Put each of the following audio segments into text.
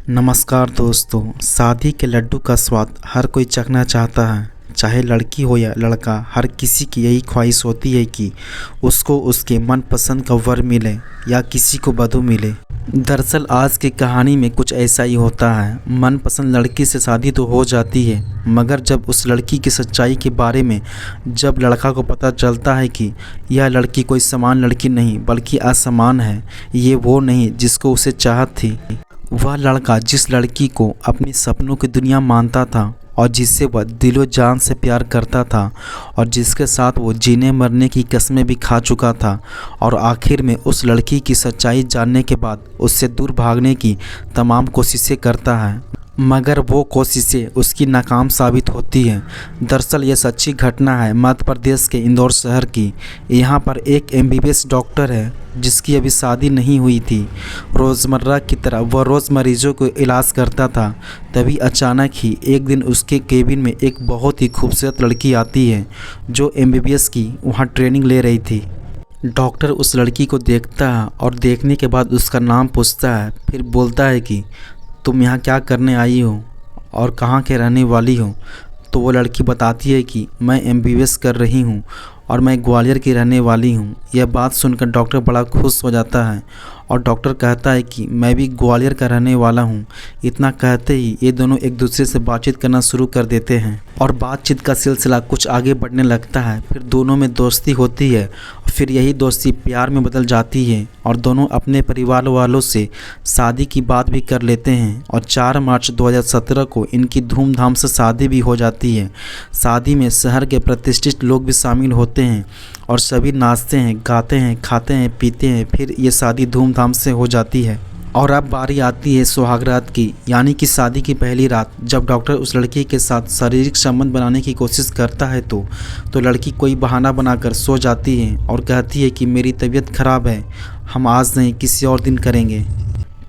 नमस्कार दोस्तों। शादी के लड्डू का स्वाद हर कोई चखना चाहता है, चाहे लड़की हो या लड़का। हर किसी की यही ख्वाहिश होती है कि उसको उसके मनपसंद का वर मिले या किसी को वधू मिले। दरअसल आज की कहानी में कुछ ऐसा ही होता है। मनपसंद लड़की से शादी तो हो जाती है, मगर जब उस लड़की की सच्चाई के बारे में जब लड़का को पता चलता है कि यह लड़की कोई समान लड़की नहीं बल्कि असमान है, ये वो नहीं जिसको उसे चाहत थी। वह लड़का जिस लड़की को अपने सपनों की दुनिया मानता था और जिससे वह दिलो जान से प्यार करता था और जिसके साथ वो जीने मरने की कस्में भी खा चुका था, और आखिर में उस लड़की की सच्चाई जानने के बाद उससे दूर भागने की तमाम कोशिशें करता है, मगर वो कोशिशें उसकी नाकाम साबित होती हैं। दरअसल ये सच्ची घटना है मध्य प्रदेश के इंदौर शहर की। यहाँ पर एक एमबीबीएस डॉक्टर है जिसकी अभी शादी नहीं हुई थी। रोज़मर्रा की तरह वह रोज़ मरीजों को इलाज करता था। तभी अचानक ही एक दिन उसके केबिन में एक बहुत ही खूबसूरत लड़की आती है जो एमबीबीएस की वहाँ ट्रेनिंग ले रही थी। डॉक्टर उस लड़की को देखता है और देखने के बाद उसका नाम पूछता है। फिर बोलता है कि तुम यहाँ क्या करने आई हो और कहाँ के रहने वाली हो। तो वो लड़की बताती है कि मैं एमबीबीएस कर रही हूँ और मैं ग्वालियर की रहने वाली हूँ। यह बात सुनकर डॉक्टर बड़ा खुश हो जाता है और डॉक्टर कहता है कि मैं भी ग्वालियर का रहने वाला हूँ। इतना कहते ही ये दोनों एक दूसरे से बातचीत करना शुरू कर देते हैं और बातचीत का सिलसिला कुछ आगे बढ़ने लगता है। फिर दोनों में दोस्ती होती है, फिर यही दोस्ती प्यार में बदल जाती है और दोनों अपने परिवार वालों से शादी की बात भी कर लेते हैं। और 4 मार्च 2017 को इनकी धूमधाम से शादी भी हो जाती है। शादी में शहर के प्रतिष्ठित लोग भी शामिल होते हैं और सभी नाचते हैं, गाते हैं, खाते हैं, पीते हैं। फिर ये शादी धूमधाम से हो जाती है। और अब बारी आती है सुहागरात की, यानी कि शादी की पहली रात। जब डॉक्टर उस लड़की के साथ शारीरिक संबंध बनाने की कोशिश करता है तो लड़की कोई बहाना बनाकर सो जाती है और कहती है कि मेरी तबीयत ख़राब है, हम आज नहीं किसी और दिन करेंगे।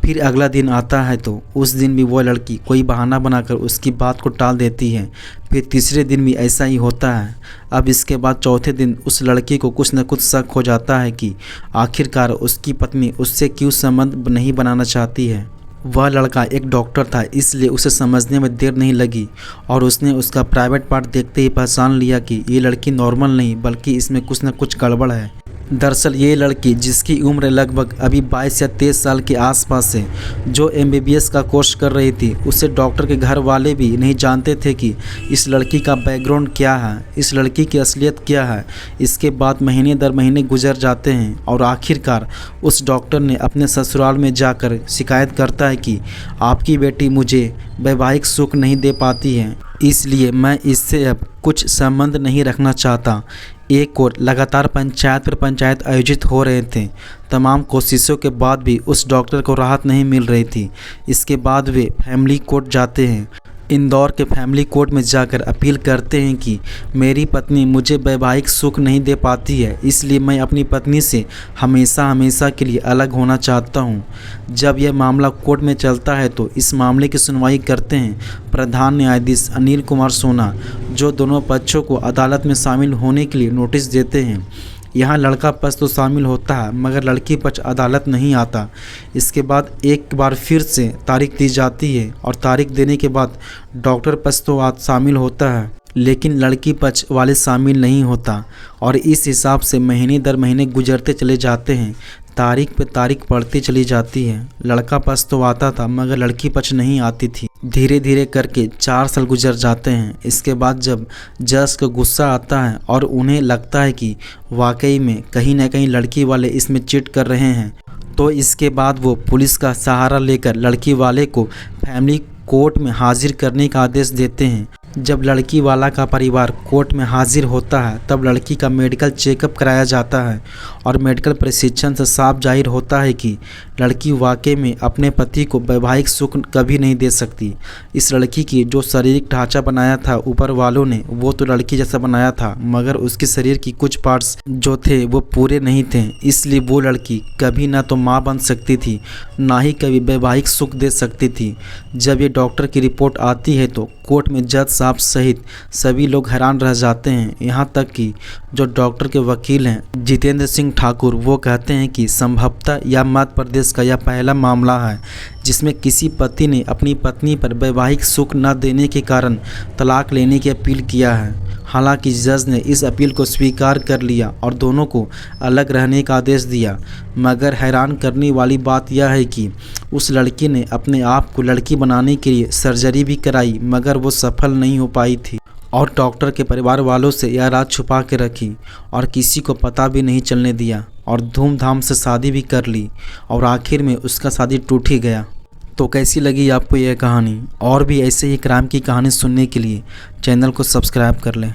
फिर अगला दिन आता है तो उस दिन भी वो लड़की कोई बहाना बनाकर उसकी बात को टाल देती है। फिर तीसरे दिन भी ऐसा ही होता है। अब इसके बाद चौथे दिन उस लड़की को कुछ न कुछ शक हो जाता है कि आखिरकार उसकी पत्नी उससे क्यों संबंध नहीं बनाना चाहती है। वह लड़का एक डॉक्टर था, इसलिए उसे समझने में देर नहीं लगी और उसने उसका प्राइवेट पार्ट देखते ही पहचान लिया कि ये लड़की नॉर्मल नहीं बल्कि इसमें कुछ न कुछ गड़बड़ है। दरअसल ये लड़की जिसकी उम्र लगभग अभी 22 या 23 साल के आसपास है, जो एमबीबीएस का कोर्स कर रही थी, उसे डॉक्टर के घर वाले भी नहीं जानते थे कि इस लड़की का बैकग्राउंड क्या है, इस लड़की की असलियत क्या है। इसके बाद महीने दर महीने गुजर जाते हैं और आखिरकार उस डॉक्टर ने अपने ससुराल में जाकर शिकायत करता है कि आपकी बेटी मुझे वैवाहिक सुख नहीं दे पाती है, इसलिए मैं इससे अब कुछ संबंध नहीं रखना चाहता। एक और लगातार पंचायत पर पंचायत आयोजित हो रहे थे। तमाम कोशिशों के बाद भी उस डॉक्टर को राहत नहीं मिल रही थी। इसके बाद वे फैमिली कोर्ट जाते हैं। इंदौर के फैमिली कोर्ट में जाकर अपील करते हैं कि मेरी पत्नी मुझे वैवाहिक सुख नहीं दे पाती है, इसलिए मैं अपनी पत्नी से हमेशा हमेशा के लिए अलग होना चाहता हूं। जब यह मामला कोर्ट में चलता है तो इस मामले की सुनवाई करते हैं प्रधान न्यायाधीश अनिल कुमार सोना, जो दोनों पक्षों को अदालत में शामिल होने के लिए नोटिस देते हैं। यहाँ लड़का पक्ष तो शामिल होता है मगर लड़की पक्ष अदालत नहीं आता। इसके बाद एक बार फिर से तारीख दी जाती है और तारीख देने के बाद डॉक्टर पक्ष तो आज शामिल होता है लेकिन लड़की पक्ष वाले शामिल नहीं होता और इस हिसाब से महीने दर महीने गुजरते चले जाते हैं। तारीख पे तारीख पड़ती चली जाती है। लड़का पक्ष तो आता था मगर लड़की पक्ष नहीं आती थी। धीरे धीरे करके 4 साल गुजर जाते हैं। इसके बाद जब जज को गुस्सा आता है और उन्हें लगता है कि वाकई में कहीं ना कहीं लड़की वाले इसमें चीट कर रहे हैं, तो इसके बाद वो पुलिस का सहारा लेकर लड़की वाले को फैमिली कोर्ट में हाजिर करने का आदेश देते हैं। जब लड़की वाला का परिवार कोर्ट में हाजिर होता है तब लड़की का मेडिकल चेकअप कराया जाता है और मेडिकल प्रशिक्षण से साफ जाहिर होता है कि लड़की वाकई में अपने पति को वैवाहिक सुख कभी नहीं दे सकती। इस लड़की की जो शारीरिक ढांचा बनाया था ऊपर वालों ने, वो तो लड़की जैसा बनाया था मगर उसके शरीर की कुछ पार्ट्स जो थे वो पूरे नहीं थे, इसलिए वो लड़की कभी ना तो माँ बन सकती थी ना ही कभी वैवाहिक सुख दे सकती थी। जब ये डॉक्टर की रिपोर्ट आती है तो कोर्ट में जज साहब सहित सभी लोग हैरान रह जाते हैं। यहाँ तक कि जो डॉक्टर के वकील हैं जितेंद्र सिंह ठाकुर, वो कहते हैं कि संभवतः यह मध्य प्रदेश का यह पहला मामला है जिसमें किसी पति ने अपनी पत्नी पर वैवाहिक सुख न देने के कारण तलाक लेने की अपील किया है। हालांकि जज ने इस अपील को स्वीकार कर लिया और दोनों को अलग रहने का आदेश दिया, मगर हैरान करने वाली बात यह है कि उस लड़की ने अपने आप को लड़की बनाने के लिए सर्जरी भी कराई, मगर वो सफल नहीं हो पाई थी और डॉक्टर के परिवार वालों से यह राज छुपा के रखी और किसी को पता भी नहीं चलने दिया और धूमधाम से शादी भी कर ली और आखिर में उसका शादी टूट ही गया। तो कैसी लगी आपको यह कहानी? और भी ऐसे ही क्राइम की कहानी सुनने के लिए चैनल को सब्सक्राइब कर लें।